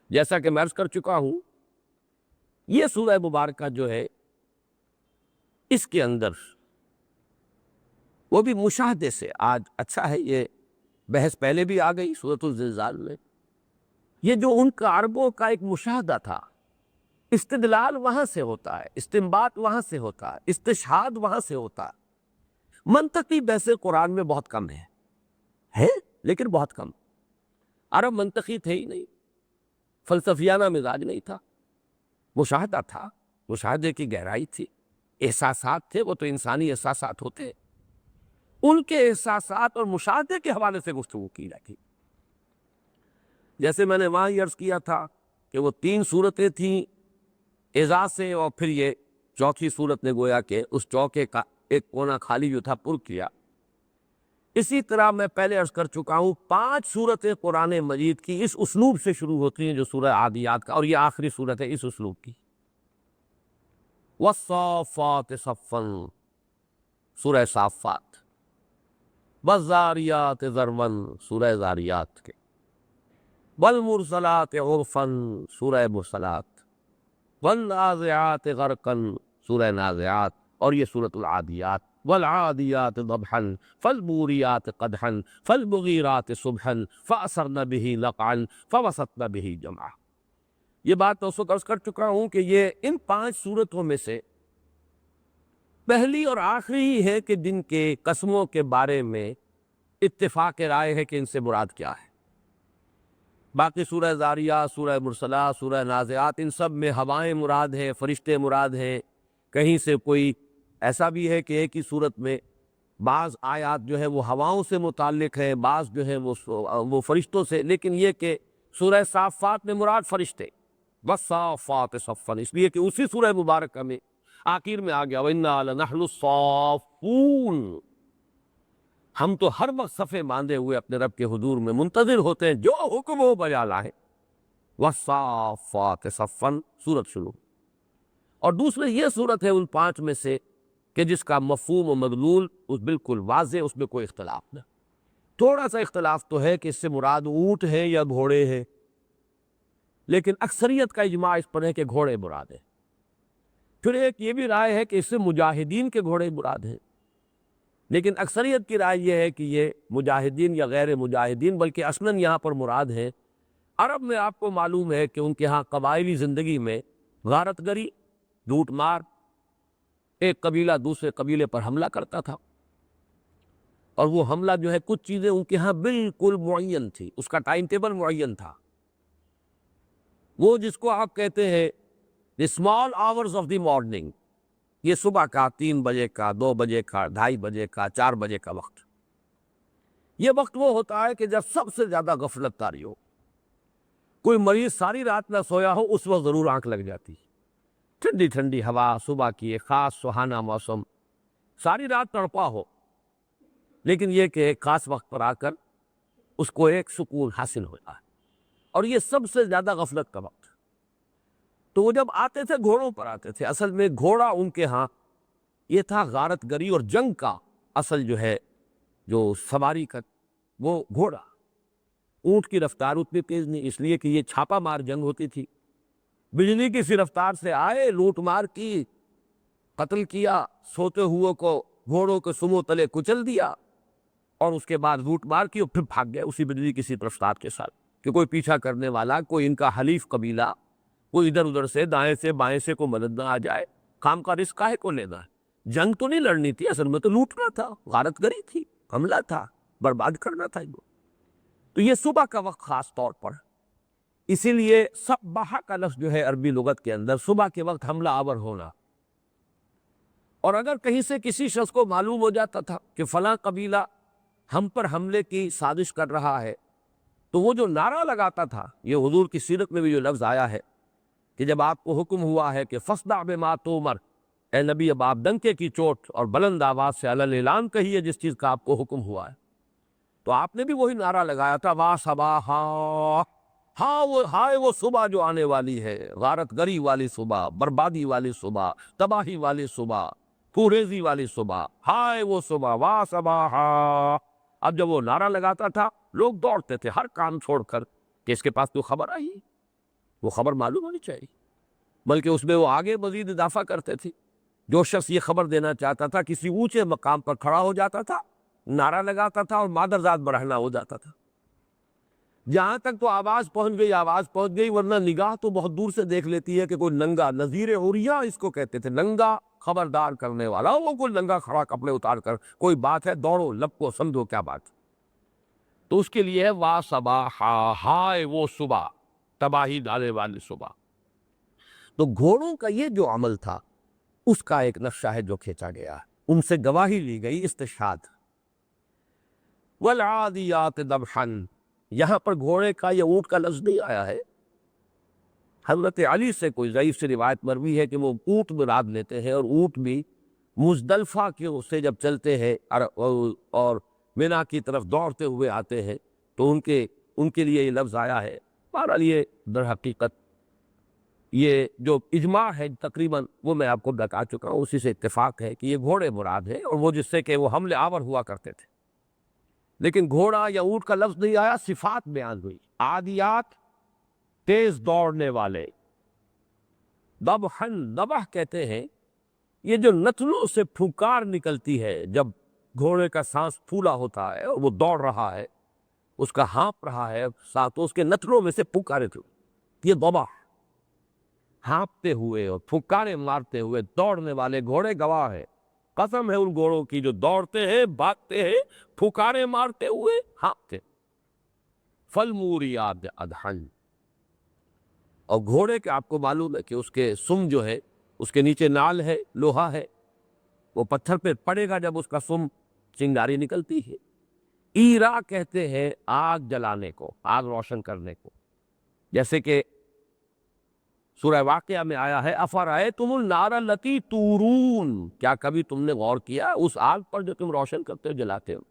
جیسا کہ میں عرض کر چکا ہوں، یہ سورہ مبارکہ جو ہے اس کے اندر وہ بھی مشاہدے سے، آج اچھا ہے یہ بحث پہلے بھی آ گئی سورۃ الزلزال میں، یہ جو ان کا عربوں کا ایک مشاہدہ تھا، استدلال وہاں سے ہوتا ہے، استنباط وہاں سے ہوتا ہے، استشہاد وہاں سے ہوتا ہے۔ منطقی بحثیں قرآن میں بہت کم ہے لیکن بہت کم۔ عرب منطقی تھے ہی نہیں، فلسفیانہ مزاج نہیں تھا، مشاہدہ تھا، مشاہدے کی گہرائی تھی، احساسات تھے، وہ تو انسانی احساسات ہوتے، ان کے احساسات اور مشاہدے کے حوالے سے گفتگو کی جاتی۔ جیسے میں نے وہاں یہ عرض کیا تھا کہ وہ 3 صورتیں تھیں اذا سے، اور پھر یہ چوتھی صورت نے گویا کہ اس چوکے کا ایک کونا خالی جو تھا پر کیا۔ اسی طرح میں پہلے عرض کر چکا ہوں 5 صورتیں قرآن مجید کی اس اسلوب سے شروع ہوتی ہیں جو سورہ عادیات کا، اور یہ آخری صورت ہے اس اسلوب کی۔ والصافات صفا، سورہ صافات، والذاریات ذروا، سورہ ذاریات کے، والمرسلات عرفا، سورہ مرسلات، والنازعات غرقا، سورہ نازعات، اور یہ سورۃ العادیات، والعادیات ضبحا فالموریات قدحا فالمغیرات صبحا فأثرن به نقعا فوسطن به جمعا۔ یہ بات تو اس وقت عرض کر چکا ہوں کہ یہ ان 5 صورتوں میں سے پہلی اور آخری ہی ہے کہ جن کے قسموں کے بارے میں اتفاق رائے ہے کہ ان سے مراد کیا ہے۔ باقی سورہ ذاریات، سورہ مرسلات، سورہ نازعات، ان سب میں ہوائیں مراد ہیں، فرشتے مراد ہیں۔ کہیں سے کوئی ایسا بھی ہے کہ ایک ہی صورت میں بعض آیات جو ہے وہ ہواؤں سے متعلق ہیں، بعض جو ہے وہ فرشتوں سے، لیکن یہ کہ سورہ صافات میں مراد فرشتے، والصافات صفا، اس لیے کہ اسی سورہ مبارکہ میں آخر میں آ گیا وَإِنَّا لَنَحْنُ الصَّافُّونَ، ہم تو ہر وقت صفے باندھے ہوئے اپنے رب کے حضور میں منتظر ہوتے ہیں، جو حکم ہو بجا لائیں۔ وَالصَّافَّاتِ صَفًّا، سورت شروع۔ اور دوسرے یہ صورت ہے ان 5 میں سے کہ جس کا مفہوم و مدلول اس بالکل واضح، اس میں کوئی اختلاف نہ۔ تھوڑا سا اختلاف تو ہے کہ اس سے مراد اونٹ ہے یا گھوڑے ہیں، لیکن اکثریت کا اجماع اس پر ہے کہ گھوڑے مراد ہیں۔ پھر ایک یہ بھی رائے ہے کہ اس سے مجاہدین کے گھوڑے مراد ہیں، لیکن اکثریت کی رائے یہ ہے کہ یہ مجاہدین یا غیر مجاہدین بلکہ اصلاً یہاں پر مراد ہے۔ عرب میں آپ کو معلوم ہے کہ ان کے ہاں قبائلی زندگی میں غارت گری، لوٹ مار، ایک قبیلہ دوسرے قبیلے پر حملہ کرتا تھا، اور وہ حملہ جو ہے کچھ چیزیں ان کے ہاں بالکل معین تھی، اس کا ٹائم ٹیبل معین تھا۔ وہ جس کو آپ کہتے ہیں the small hours of the morning، یہ صبح کا 3 بجے کا، 2 بجے کا، 2:30 بجے کا، 4 بجے کا وقت، یہ وقت وہ ہوتا ہے کہ جب سب سے زیادہ غفلت طاری ہو، کوئی مریض ساری رات نہ سویا ہو، اس وقت ضرور آنکھ لگ جاتی، ٹھنڈی ٹھنڈی ہوا، صبح کی ایک خاص سہانا موسم، ساری رات تڑپا ہو، لیکن یہ کہ ایک خاص وقت پر آ کر اس کو ایک سکون حاصل ہوتا ہے، اور یہ سب سے زیادہ غفلت کا وقت۔ تو وہ جب آتے تھے گھوڑوں پر آتے تھے، اصل میں گھوڑا ان کے ہاں یہ تھا غارت گری اور جنگ کا اصل جو ہے جو سواری کا وہ گھوڑا۔ اونٹ کی رفتار اتنی تیز نہیں، اس لیے کہ یہ چھاپا مار جنگ ہوتی تھی، بجلی کی سی رفتار سے آئے، لوٹ مار کی، قتل کیا، سوتے ہوئے کو گھوڑوں کے سمو تلے کچل دیا، اور اس کے بعد لوٹ مار کی اور پھر بھاگ گئے اسی بجلی کی سی رفتار کے ساتھ، کہ کوئی پیچھا کرنے والا، کوئی ان کا حلیف قبیلہ، کوئی ادھر ادھر سے دائیں سے بائیں سے کوئی مدد نہ آ جائے، کام کا رزق کاہے کو لینا ہے؟ جنگ تو نہیں لڑنی تھی، اصل میں تو لوٹنا تھا، غارت گری تھی، حملہ تھا، برباد کرنا تھا ان کو۔ تو یہ صبح کا وقت خاص طور پر، اسی لیے صبح کا لفظ جو ہے عربی لغت کے اندر صبح کے وقت حملہ آور ہونا، اور اگر کہیں سے کسی شخص کو معلوم ہو جاتا تھا کہ فلاں قبیلہ ہم پر حملے کی سازش کر رہا ہے، تو وہ جو نعرہ لگاتا تھا، یہ حضور کی سیرت میں بھی جو لفظ آیا ہے کہ جب آپ کو حکم ہوا ہے کہ فَاصْدَعْ بِمَا تُؤْمَرْ، اے نبی اب آپ ڈنکے کی چوٹ اور بلند آواز سے علل اعلان کہیے جس چیز کا آپ کو حکم ہوا ہے، تو آپ نے بھی وہی نعرہ لگایا تھا وا صباحا، ہائے وہ صبح جو آنے والی ہے، غارت گری والی صبح، بربادی والی صبح، تباہی والی صبح، کوریزی والی صبح، ہائے وہ صبح، وا صباحا۔ اب جب وہ نعرہ لگاتا تھا لوگ دوڑتے تھے ہر کام چھوڑ کر کہ اس کے پاس تو خبر آئی، وہ خبر معلوم ہونی چاہیے، بلکہ اس میں وہ آگے مزید اضافہ کرتے تھے. جو شخص یہ خبر دینا چاہتا تھا کسی اونچے مقام پر کھڑا ہو جاتا تھا، نعرہ لگاتا تھا اور مادرزاد برہنہ ہو جاتا تھا. جہاں تک تو آواز پہنچ گئی، ورنہ نگاہ تو بہت دور سے دیکھ لیتی ہے کہ کوئی ننگا، نذیر عریاں اس کو کہتے تھے، ننگا خبردار کرنے والا، وہ کوئی ننگا کھڑا کپڑے اتار کر کوئی بات ہے، دوڑو لب کو سمجھو کیا بات. تو اس کے لیے ہے وا صباح، ہائے وہ صبح، تباہی ڈالنے والی صبح. تو گھوڑوں کا یہ جو عمل تھا اس کا ایک نقشہ ہے جو کھینچا گیا، ان سے گواہی لی گئی، استشہاد. والعادیات ضبحا، یہاں پر گھوڑے کا یا اونٹ کا لفظ نہیں آیا ہے. حضرت علی سے کوئی ضعیف سی روایت مروی ہے کہ وہ اونٹ مراد لیتے ہیں، اور اونٹ بھی مزدلفہ کے سے جب چلتے ہیں اور مینا کی طرف دوڑتے ہوئے آتے ہیں تو ان کے لیے یہ لفظ آیا ہے. بہرحال یہ در حقیقت یہ جو اجماع ہے تقریباً وہ میں آپ کو بتا چکا ہوں، اسی سے اتفاق ہے کہ یہ گھوڑے مراد ہیں، اور وہ جس سے کہ وہ حملے آور ہوا کرتے تھے. لیکن گھوڑا یا اونٹ کا لفظ نہیں آیا، صفات بیان ہوئی. عادیات، تیز دوڑنے والے. ضبحاً، ضبح کہتے ہیں یہ جو نتنوں سے پھونکار نکلتی ہے جب گھوڑے کا سانس پھولا ہوتا ہے اور وہ دوڑ رہا ہے، اس کا ہانپ رہا ہے ساتھ، تو اس کے نتنوں میں سے پھونکارے تھے، یہ ضبح. ہانپتے ہوئے اور پھونکارے مارتے ہوئے دوڑنے والے گھوڑے گواہ ہے. قسم ہے ان گھوڑوں کی جو دوڑتے ہیں، بھاگتے ہیں، پھونکارے مارتے ہوئے، ہانپتے. فالموریات قدحا، اور گھوڑے کے آپ کو معلوم ہے کہ اس کے سم جو ہے اس کے نیچے نال ہے، لوہا ہے، وہ پتھر پہ پڑے گا جب اس کا سم، چنگاری نکلتی ہے. ایرا کہتے ہیں آگ جلانے کو، آگ روشن کرنے کو. جیسے کہ سورہ واقعہ میں آیا ہے افرأیتم النار التی تورون، کیا کبھی تم نے غور کیا اس آگ پر جو تم روشن کرتے ہو، جلاتے ہو.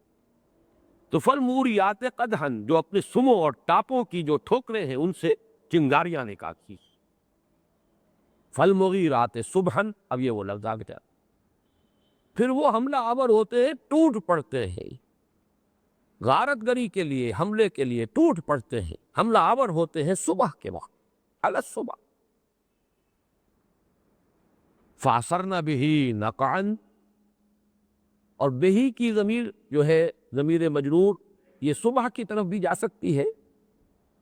تو فالموریات قدحا، جو اپنے سموں اور ٹاپوں کی جو ٹھوکریں ہیں ان سے چنگاریاں نکالتی. فالمغیرات صبحا، اب یہ وہ لفظ آ گیا. پھر وہ حملہ آور ہوتے ہیں، ٹوٹ پڑتے ہیں، غارت گری کے لیے، حملے کے لیے ٹوٹ پڑتے ہیں، حملہ آور ہوتے ہیں صبح کے وقت، علی الصبح. فَأَثَرْنَ بِهِ نَقْعًا، اور بہی کی ضمیر جو ہے ضمیر مجرور، یہ صبح کی طرف بھی جا سکتی ہے،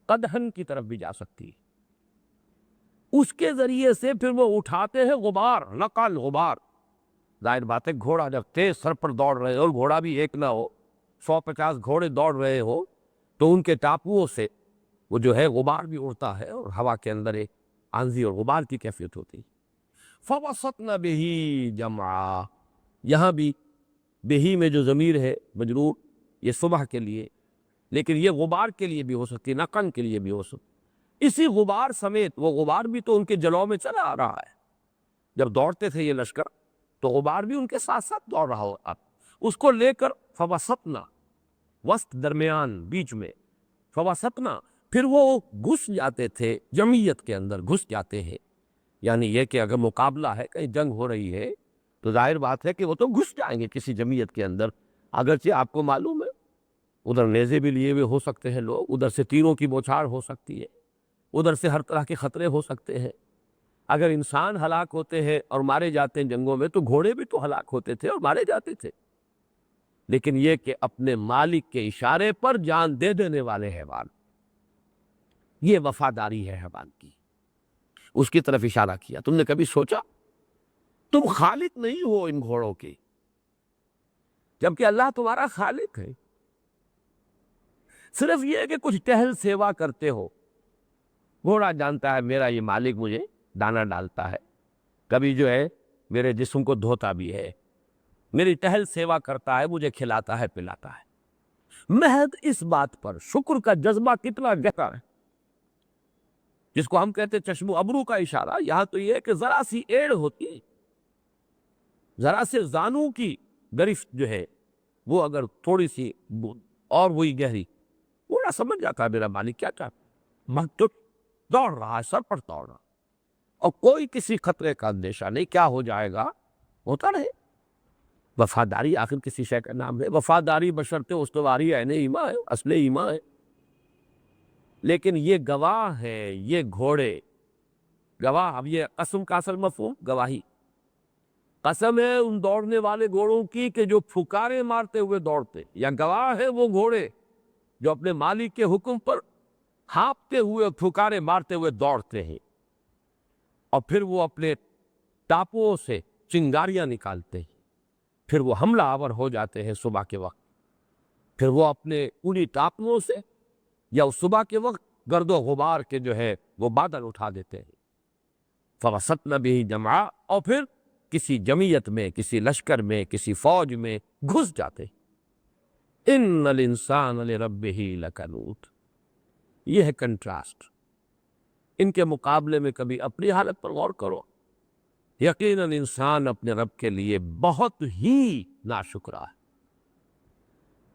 قدحن کی طرف بھی جا سکتی ہے. اس کے ذریعے سے پھر وہ اٹھاتے ہیں غبار، نقل غبار. ظاہر بات ہے گھوڑا جب تیز سر پر دوڑ رہے ہو، اور گھوڑا بھی ایک نہ ہو، 150 گھوڑے دوڑ رہے ہو، تو ان کے ٹاپوؤں سے وہ جو ہے غبار بھی اڑتا ہے، اور ہوا کے اندر ایک آندھی اور غبار کی کیفیت ہوتی. فَوَسَطْنَ بِهِ جَمْعًا، یہاں بھی بہی میں جو ضمیر ہے مجرور، یہ صبح کے لیے، لیکن یہ غبار کے لیے بھی ہو سکتی، نقن کے لیے بھی ہو سکتی. اسی غبار سمیت، وہ غبار بھی تو ان کے جلوں میں چلا آ رہا ہے. جب دوڑتے تھے یہ لشکر تو غبار بھی ان کے ساتھ ساتھ دوڑ رہا ہوتا، اس کو لے کر فوسطنا، وسط درمیان بیچ میں، فوسطنا، پھر وہ گھس جاتے تھے جمعیت کے اندر، گھس جاتے ہیں. یعنی یہ کہ اگر مقابلہ ہے، کہیں جنگ ہو رہی ہے، تو ظاہر بات ہے کہ وہ تو گھس جائیں گے کسی جمعیت کے اندر. اگرچہ آپ کو معلوم ہے ادھر نیزے بھی لیے ہوئے ہو سکتے ہیں لوگ، ادھر سے تیروں کی بوچھاڑ ہو سکتی ہے، ادھر سے ہر طرح کے خطرے ہو سکتے ہیں. اگر انسان ہلاک ہوتے ہیں اور مارے جاتے ہیں جنگوں میں، تو گھوڑے بھی تو ہلاک ہوتے تھے اور مارے جاتے تھے. لیکن یہ کہ اپنے مالک کے اشارے پر جان دے دینے والے حیوان، یہ وفاداری ہے حیوان کی. اس کی طرف اشارہ کیا. تم نے کبھی سوچا تم خالق نہیں ہو ان گھوڑوں کے، جبکہ اللہ تمہارا خالق ہے. صرف یہ کہ کچھ ٹہل سیوا کرتے ہو. گھوڑا جانتا ہے میرا یہ مالک مجھے دانا ڈالتا ہے، کبھی جو ہے میرے جسم کو دھوتا بھی ہے، میری ٹہل سیوا کرتا ہے، مجھے کھلاتا ہے پلاتا ہے. محض اس بات پر شکر کا جذبہ کتنا گہرا ہے، جس کو ہم کہتے چشم و ابرو کا اشارہ. یہاں تو یہ ہے کہ ذرا سی ایڑ ہوتی ہے، ذرا سے زانوں کی گرفت جو ہے وہ اگر تھوڑی سی اور وہی گہری، وہ نہ سمجھ جاتا ہے میرا مالک کیا چاہتا ہے. مکتوب دوڑ رہا ہے، سر پر دوڑ رہا، اور کوئی کسی خطرے کا اندیشہ نہیں، کیا ہو جائے گا ہوتا رہے. وفاداری آخر کسی شے کا نام ہے. وفاداری بشرط استواری عین ایمان ہے، اصل ایمان ہے. لیکن یہ گواہ ہے، یہ گھوڑے گواہ. اب یہ قسم کا اصل مفہوم گواہی. قسم ہے ان دوڑنے والے گھوڑوں کی کہ جو پھکارے مارتے ہوئے دوڑتے، یا گواہ ہے وہ گھوڑے جو اپنے مالک کے حکم پر ہانپتے ہوئے اور پھکارے مارتے ہوئے دوڑتے ہیں، اور پھر وہ اپنے ٹاپوں سے چنگاریاں نکالتے ہیں، پھر وہ حملہ آور ہو جاتے ہیں صبح کے وقت، پھر وہ اپنے انہی ٹاپوں سے یا صبح کے وقت گرد و غبار کے جو ہے وہ بادل اٹھا دیتے ہیں. فوسطن به جمعا، اور پھر کسی جمعیت میں، کسی لشکر میں، کسی فوج میں گھس جاتے ہیں. ان الانسان لربہ لکنود. یہ ہے کنٹراسٹ. ان کے مقابلے میں کبھی اپنی حالت پر غور کرو. یقیناً انسان اپنے رب کے لیے بہت ہی ناشکرا ہے.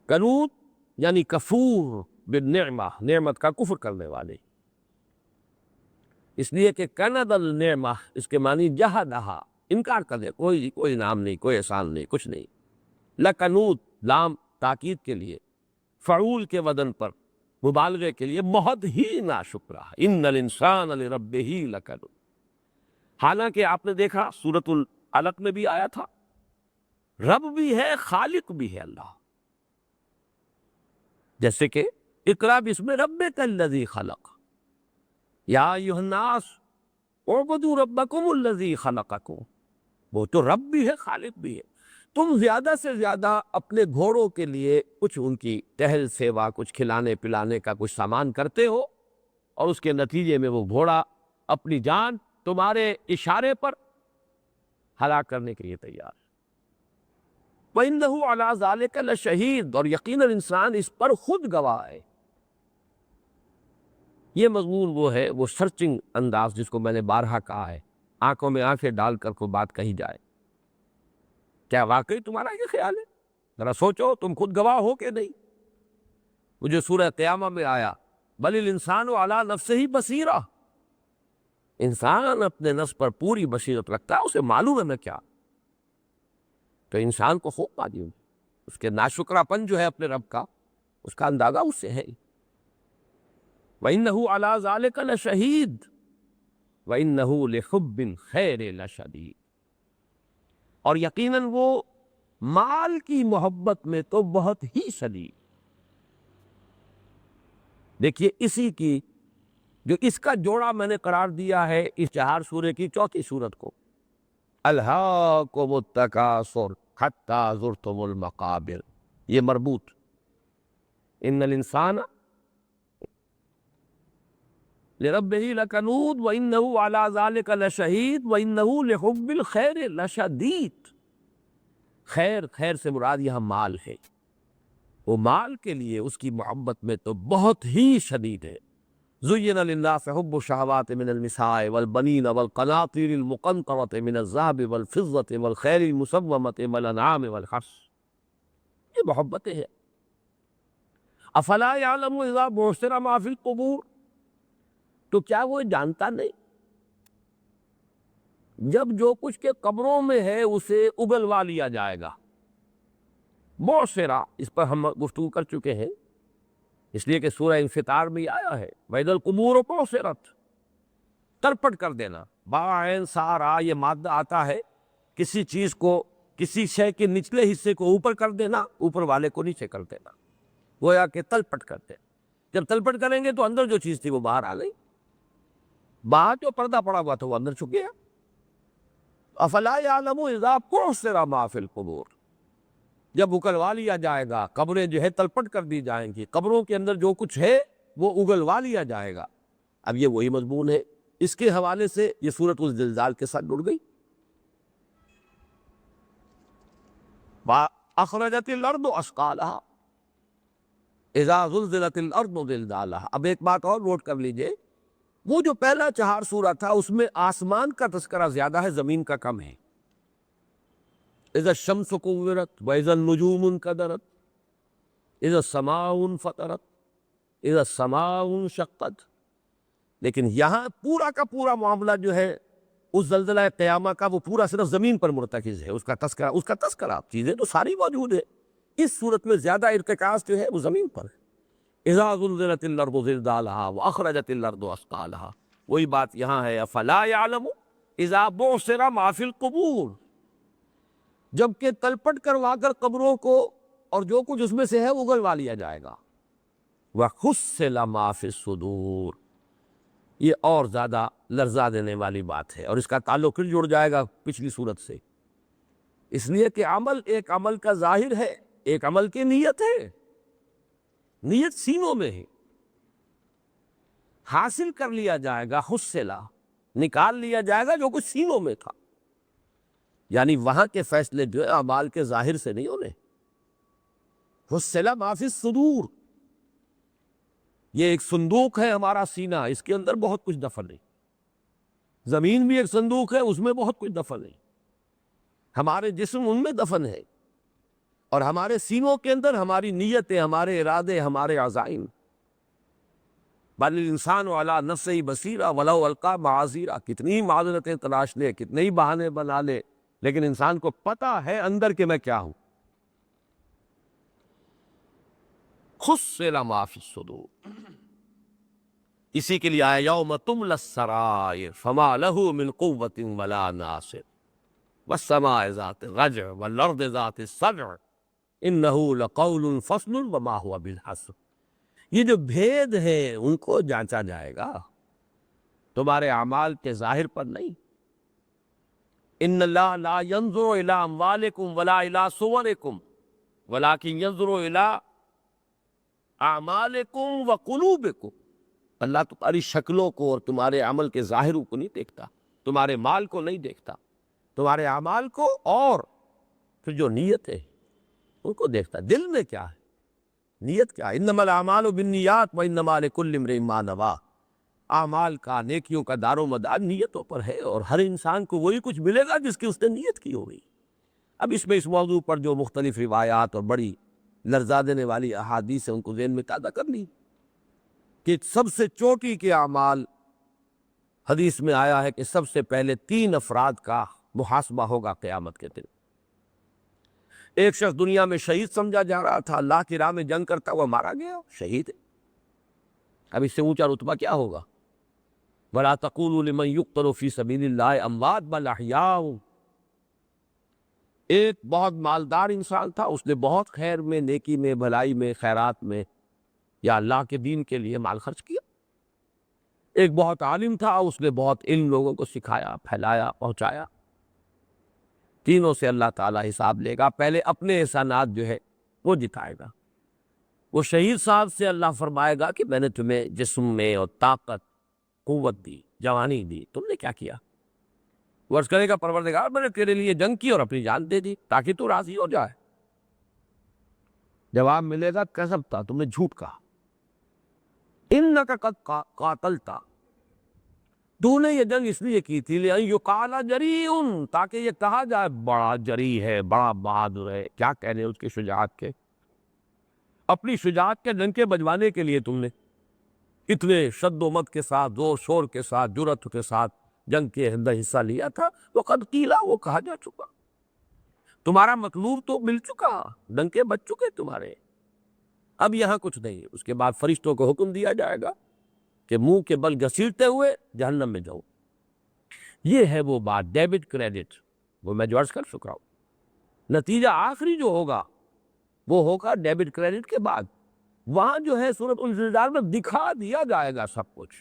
کنود یعنی کفور بالنعمہ، نعمت کا کفر کرنے والے. اس لیے کہ کند النعمہ اس کے معنی جہدہا، انکار کر دے، کوئی نام نہیں، کوئی احسان نہیں، کچھ نہیں. لکنود لام تاکید کے لیے، فعول کے وزن پر مبالغے کے لیے بہت ہی ناشکرا ہے. ان الانسان لربہ لکنود. حالانکہ آپ نے دیکھا سورۃ العلق میں بھی آیا تھا، رب بھی ہے، خالق بھی ہے اللہ. جیسے کہ اقرا بسم ربک الذی خلق، یا ایھا الناس اعبدوا ربکم الذی خلقکم. وہ تو رب بھی ہے، خالق بھی ہے. تم زیادہ سے زیادہ اپنے گھوڑوں کے لیے کچھ ان کی ٹہل سیوا، کچھ کھلانے پلانے کا کچھ سامان کرتے ہو، اور اس کے نتیجے میں وہ گھوڑا اپنی جان تمہارے اشارے پر ہلاک کرنے کے لیے تیار ہے. وَإِنَّهُ عَلَىٰ ذَلِكَ لَشَهِيدٌ، اور یقیناً انسان اس پر خود گواہ ہے. یہ مضمون وہ ہے، وہ سرچنگ انداز جس کو میں نے بارہا کہا ہے، آنکھوں میں آنکھیں ڈال کر کوئی بات کہی جائے. کیا واقعی تمہارا یہ خیال ہے؟ ذرا سوچو، تم خود گواہ ہو کہ نہیں؟ وہ جو سورہ قیامہ میں آیا، بل الانسان علی نفسہ بصیرہ، انسان اپنے نفس پر پوری بصیرت رکھتا ہے، اسے معلوم ہے میں کیا. تو انسان کو خوب معلوم ہے، اس کے ناشکرا پن جو ہے اپنے رب کا، اس کا اندازہ اس سے ہے. وَإِنَّهُ عَلَىٰ ذَلِكَ لَشَهِيدٌ وَإِنَّهُ لِحُبِّ الْخَيْرِ لَشَدِيدٌ. اور یقیناً وہ مال کی محبت میں تو بہت ہی شدید. دیکھیے اسی کی جو اس کا جوڑا میں نے قرار دیا ہے اس 4 سورے کی 4تھی سورت کو، الہاکم التکاثر حتی زرتم المقابر. یہ مربوط، ان الانسان لربہ لکنود وانہ علی ذلک لشہید وانہ لحب الخیر لشدید. خیر سے مراد یہاں مال ہے، وہ مال کے لیے اس کی محبت میں تو بہت ہی شدید ہے. زین للناس حب الشہوات من النساء والبنین والقناطیر المقنطرۃ من الذہب والفضۃ والخیل المسومۃ والانعام والحرث. یہ محبتیں ہیں. افلا یعلم اذا بعثر ما فی القبور، تو کیا وہ جانتا نہیں جب جو کچھ کے قبروں میں ہے اسے اگلوا لیا جائے گا. بعثرہ اس پر ہم گفتگو کر چکے ہیں، اس لیے کہ سورہ انفطار میں آیا ہے وَإِذَا الْقُبُورُ بُعْثِرَتْ، ترپٹ کر دینا. باعین سارا یہ مادہ آتا ہے کسی چیز کو، کسی شے کے نچلے حصے کو اوپر کر دینا، اوپر والے کو نیچے کر دینا، گویا کہ تلپٹ کرتے. جب تلپٹ کریں گے تو اندر جو چیز تھی وہ باہر آ گئی، باہر جو پردہ پڑا ہوا تھا وہ اندر چھپ گیا. افلا یعلم اذا بعثر ما فی القبور، جب اگلوا لیا جائے گا، قبریں جو ہے تلپٹ کر دی جائیں گی، قبروں کے اندر جو کچھ ہے وہ اگلوا لیا جائے گا. اب یہ وہی مضمون ہے، اس کے حوالے سے یہ سورۃ الزلزال کے ساتھ جڑ گئی. اخرجت الارض اثقالها اذا زلزلت الارض زلزالها. اب ایک بات اور نوٹ کر لیجئے، وہ جو پہلا 4 سورہ تھا اس میں آسمان کا تذکرہ زیادہ ہے، زمین کا کم ہے. اذا الشمس كورت واذا النجوم انكدرت اذا السماء انفطرت اذا السماء انشقت. لیکن یہاں پورا کا پورا معاملہ جو ہے اس زلزلہ قیامہ کا، وہ پورا صرف زمین پر مرتکز ہے. اس کا تذکرہ چیزیں تو ساری موجود ہے، اس صورت میں زیادہ ارتکاز جو ہے وہ زمین پر ہے. اذا زلزلت الارض زلزالها واخرجت الارض اثقالها، وہی بات یہاں ہے، افلا يعلم اذا بعثر ما في القبور، جبکہ تلپٹ کروا کر قبروں کو اور جو کچھ اس میں سے ہے اگلوا لیا جائے گا۔ وَحُصِّلَ مَا فِي الصُّدُورِ، یہ اور زیادہ لرزا دینے والی بات ہے، اور اس کا تعلق پھر جڑ جائے گا پچھلی صورت سے، اس لیے کہ عمل ایک عمل کا ظاہر ہے، ایک عمل کی نیت ہے، نیت سینوں میں ہے، حاصل کر لیا جائے گا، حُصِّلَ نکال لیا جائے گا جو کچھ سینوں میں تھا، یعنی وہاں کے فیصلے جو ہے اعمال کے ظاہر سے نہیں ہونے۔ حُصِّلَ مَا فِي الصُّدُورِ، یہ ایک صندوق ہے ہمارا سینہ، اس کے اندر بہت کچھ دفن ہے، زمین بھی ایک صندوق ہے، اس میں بہت کچھ دفن ہے، ہمارے جسم ان میں دفن ہے، اور ہمارے سینوں کے اندر ہماری نیتیں، ہمارے ارادے، ہمارے عزائم۔ بل الانسان علی نفسہ بصیرہ ولو القی معاذیرہ، کتنی معذرتیں تلاش لے، کتنے ہی بہانے بنا لے، لیکن انسان کو پتہ ہے اندر کہ میں کیا ہوں۔ خُصِّلَ مَا فِي الصُّدُورِ، اسی کے لیے آیا یوم تملی السرائر فما لہ من قوۃ ولا ناصر والسماء ذات الرجع والارض ذات الصدع انہ لقول فصل وما هو بالحزر، یہ جو بھید ہیں ان کو جانچا جائے گا، تمہارے اعمال کے ظاہر پر نہیں۔ ان اللہ لا ينظر الى اموالکم ولا الى صورکم ولکن ينظر الى اعمالکم وقلوبکم، اللہ تمہاری شکلوں کو اور تمہارے عمل کے ظاہروں کو نہیں دیکھتا، تمہارے مال کو نہیں دیکھتا، تمہارے اعمال کو اور پھر جو نیت ہے ان کو دیکھتا، دل میں کیا ہے، نیت کیا ہے۔ انما الاعمال بالنیات وانما لکل امرئ ما نویٰ، اعمال کا، نیکیوں کا دار و مدار نیتوں پر ہے، اور ہر انسان کو وہی کچھ ملے گا جس کی اس نے نیت کی ہوگی۔ اب اس میں اس موضوع پر جو مختلف روایات اور بڑی لرزا دینے والی احادیث ہیں ان کو ذہن میں تازہ کر لی، کہ سب سے چوٹی کے اعمال، حدیث میں آیا ہے کہ سب سے پہلے 3 افراد کا محاسبہ ہوگا قیامت کے دن۔ ایک شخص دنیا میں شہید سمجھا جا رہا تھا، اللہ کی راہ میں جنگ کرتا ہوا مارا گیا، شہید ہے۔ اب اس سے اونچا رتبہ کیا ہوگا؟ وَلَا تَقُولُوا لِمَن يُقْتَلُ فِي سَبِيلِ اللَّهِ أَمْوَاتٌ بَلْ أَحْيَاءٌ، ایک بہت مالدار انسان تھا، اس نے بہت خیر میں، نیکی میں، بھلائی میں، خیرات میں یا اللہ کے دین کے لیے مال خرچ کیا۔ ایک بہت عالم تھا، اس نے بہت علم لوگوں کو سکھایا، پھیلایا، پہنچایا۔ تینوں سے اللہ تعالیٰ حساب لے گا، پہلے اپنے احسانات جو ہے وہ جتائے گا۔ وہ شہید صاحب سے اللہ فرمائے گا کہ میں نے تمہیں جسم میں اور طاقت، قوت دی، جوانی دی، تم نے کیا کیا؟ وہ عرض کرے گا پروردگار میں نے تیرے لیے جنگ کی اور اپنی جان دے دی تاکہ تو راضی ہو جائے۔ جواب ملے گا کذبتا، تم نے جھوٹ کہا، انک قد قاتلتا، تو نے یہ جنگ اس لیے کی تھی لئن یقال جریء، تاکہ یہ کہا جائے بڑا جری ہے، بڑا بہادر ہے۔ کیا کہنے اس کی شجاعت کے؟ اپنی شجاعت کے ڈنکے بجوانے کے لیے تم نے اتنے شد و مد کے ساتھ، زور شور کے ساتھ، جرأت کے ساتھ جنگ کے اندر حصہ لیا تھا۔ وقد قیل، وہ کہا جا چکا، تمہارا مطلوب تو مل چکا، ڈنکے بج چکے تمہارے، اب یہاں کچھ نہیں۔ اس کے بعد فرشتوں کو حکم دیا جائے گا کہ منہ کے بل گھسیٹتے ہوئے جہنم میں جاؤ۔ یہ ہے وہ بات، ڈیبٹ کریڈٹ، وہ میں جو عرض کر چکا ہوں۔ نتیجہ آخری جو ہوگا وہ ہوگا ڈیبٹ کریڈٹ کے بعد، وہاں جو ہے سورۃ الزلزال میں دکھا دیا جائے گا سب کچھ۔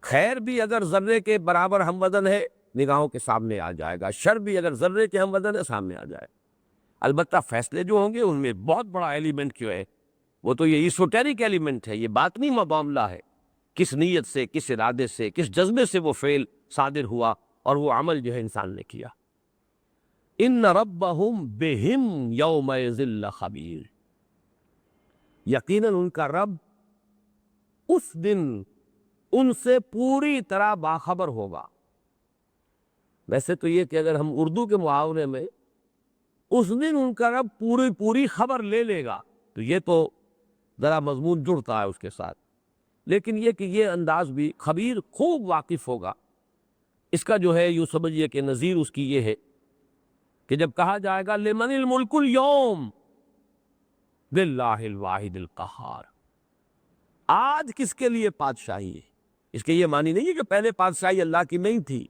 خیر بھی اگر ذرے کے برابر ہم وزن ہے نگاہوں کے سامنے آ جائے گا، شر بھی اگر ذرے کے ہم وزن ہے سامنے آ جائے۔ البتہ فیصلے جو ہوں گے ان میں بہت بڑا ایلیمنٹ کیوں ہے، وہ تو یہ ایسوٹیرک ایلیمنٹ ہے، یہ باطنی معاملہ ہے، کس نیت سے، کس ارادے سے، کس جذبے سے وہ فعل صادر ہوا اور وہ عمل جو ہے انسان نے کیا۔ ان ربہم بہم یومئذ لخبیر، یقیناً ان کا رب اس دن ان سے پوری طرح باخبر ہوگا۔ ویسے تو یہ کہ اگر ہم اردو کے محاورے میں اس دن ان کا رب پوری خبر لے لے گا تو یہ تو ذرا مضمون جڑتا ہے اس کے ساتھ، لیکن یہ کہ یہ انداز بھی خبیر خوب واقف ہوگا، اس کا جو ہے یوں سمجھیے کہ نظیر اس کی یہ ہے کہ جب کہا جائے گا لمن الملک اليوم للہ الواحد القہار، آج کس کے لیے بادشاہی ہے؟ اس کے یہ معنی نہیں ہے کہ پہلے بادشاہی اللہ کی نہیں تھی،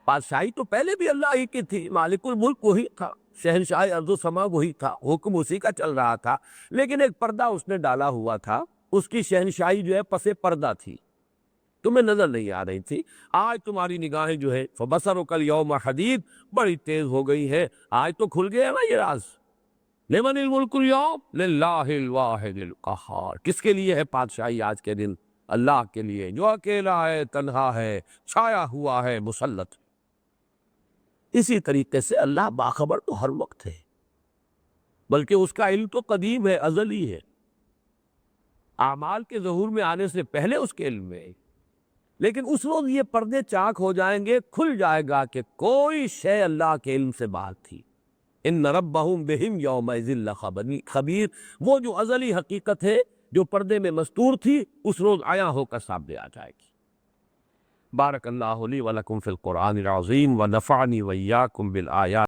بادشاہی تو پہلے بھی اللہ ہی کی تھی، مالک الملک وہی تھا، شہنشاہ ارض و سما وہی تھا، حکم اسی کا چل رہا تھا، لیکن ایک پردہ اس نے ڈالا ہوا تھا، اس کی شہنشاہی جو ہے پس پردہ تھی، تمہیں نظر نہیں آ رہی تھی۔ آج تمہاری نگاہیں جو ہے فبصرک الیوم حدید بڑی تیز ہو گئی ہے، آج تو کھل گیا نا یہ راز۔ لمن الملک اليوم للہ الواحد القہار، کس کے لیے ہے بادشاہی آج کے دن؟ اللہ کے لیے، جو اکیلا ہے، تنہا ہے، چھایا ہوا ہے، مسلط۔ اسی طریقے سے اللہ باخبر تو ہر وقت ہے، بلکہ اس کا علم تو قدیم ہے، ازلی ہے، اعمال کے ظہور میں آنے سے پہلے اس کے علم میں ہے۔ لیکن اس روز یہ پردے چاک ہو جائیں گے، کھل جائے گا کہ کوئی شے اللہ کے علم سے باہر تھی۔ ان ربہم بہم یومئذ لخبیر، وہ جو ازلی حقیقت ہے جو پردے میں مستور تھی، اس روز عیاں ہو کر سامنے آ جائے گی۔ بارک اللہ لی ولکم فی القرآن العظیم ونفعنی وإیاکم بالآیات